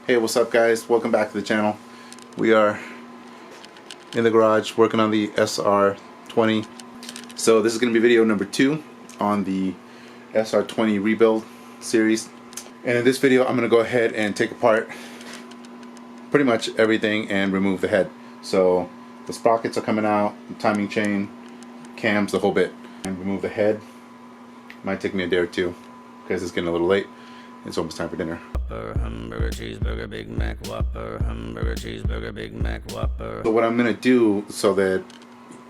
Hey, what's up guys? Welcome back to the channel. We are in the garage working on the SR20. So this is going to be video number 2 on the SR20 rebuild series. And in this video I'm going to go ahead and take apart pretty much everything and remove the head. So the sprockets are coming out, the timing chain, cams, the whole bit. And remove the head. Might take me a day or two because it's getting a little late. It's almost time for dinner. Hamburger, cheeseburger, Big Mac, Whopper. Hamburger, cheeseburger, Big Mac, Whopper. So what I'm gonna do, so that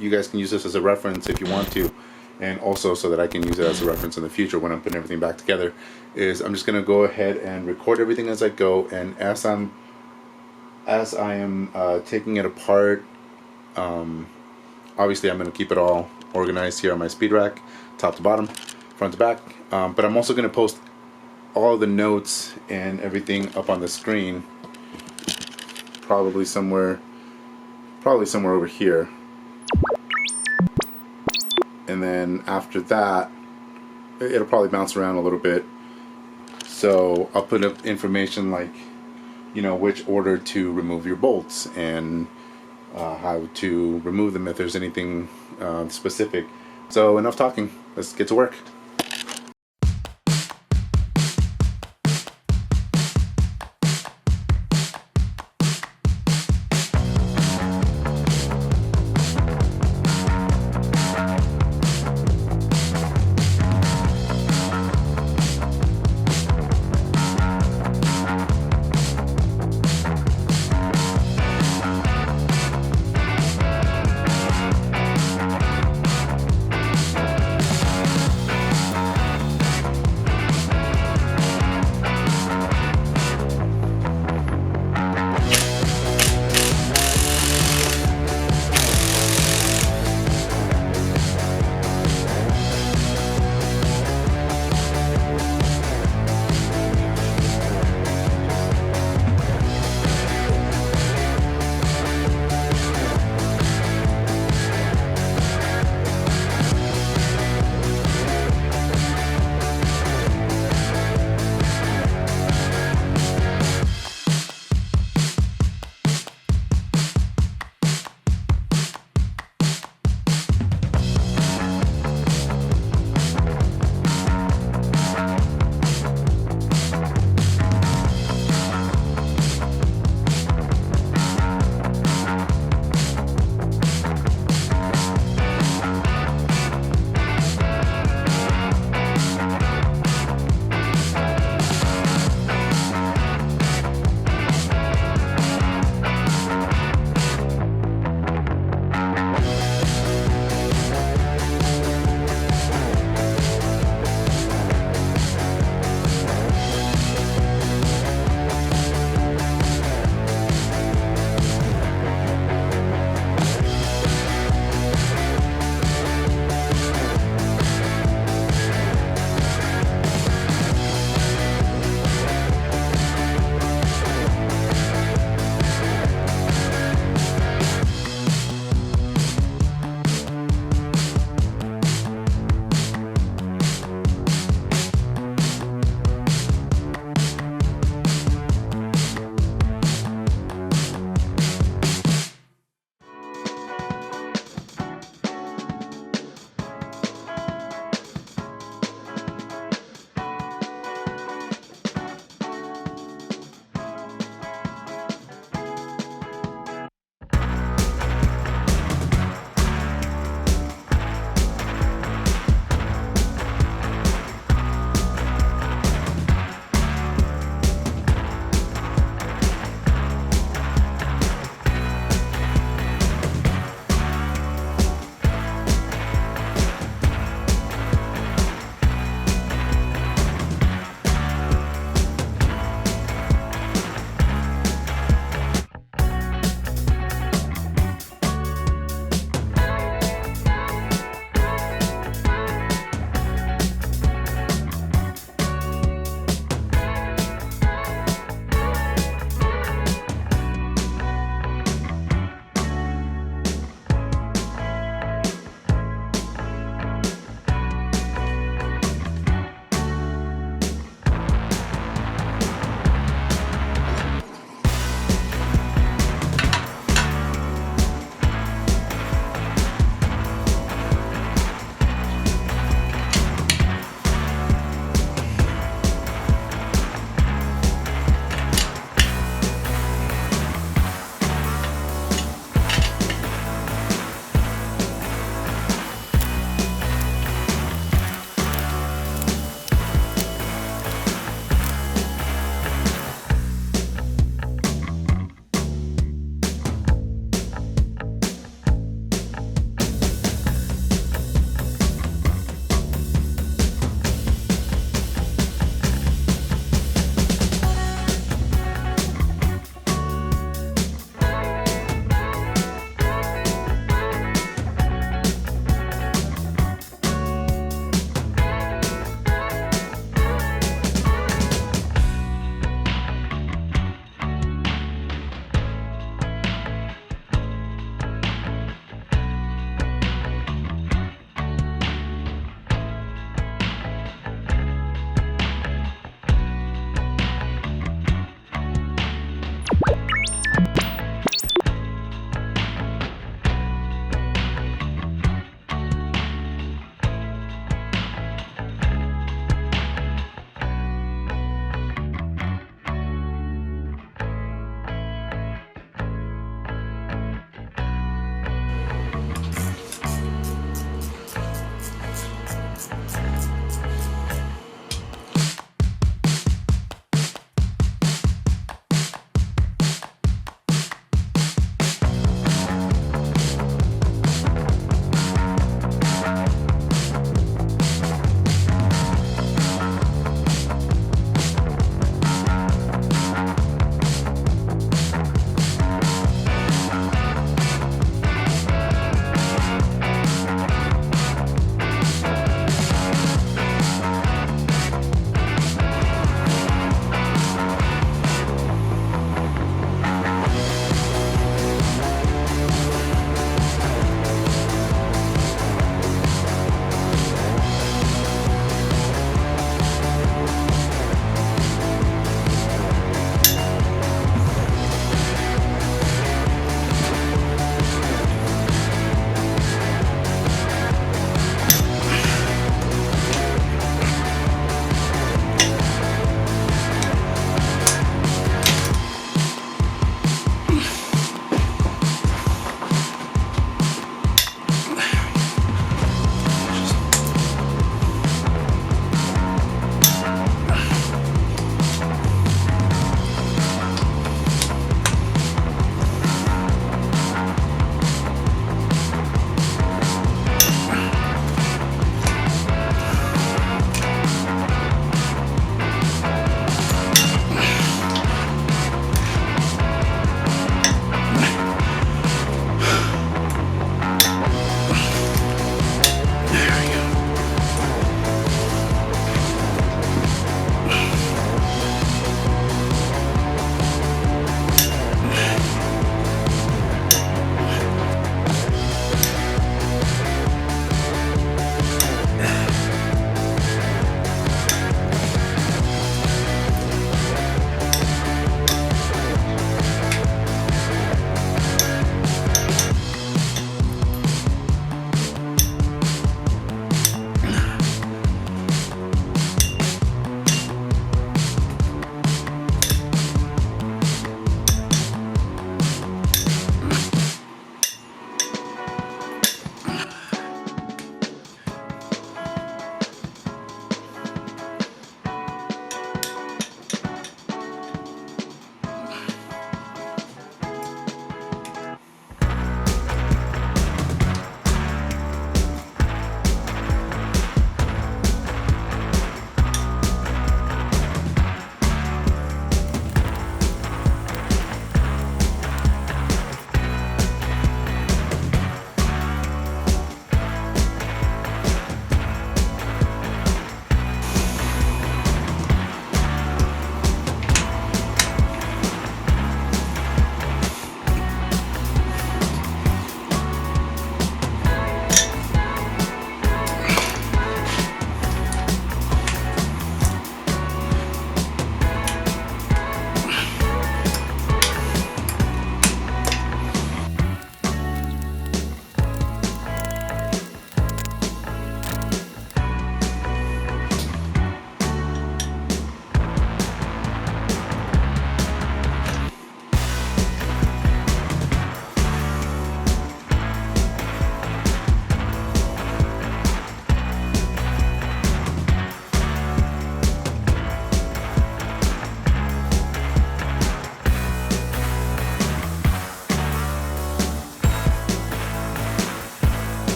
you guys can use this as a reference if you want to, and also so that I can use it as a reference in the future when I'm putting everything back together, is I'm just gonna go ahead and record everything as I go, and as I am taking it apart, obviously I'm gonna keep it all organized here on my speed rack, top to bottom, front to back, but I'm also gonna post all the notes and everything up on the screen, probably somewhere over here. And then after that, it'll probably bounce around a little bit. So I'll put up information like, you know, which order to remove your bolts and how to remove them if there's anything specific. So enough talking, let's get to work.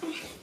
it.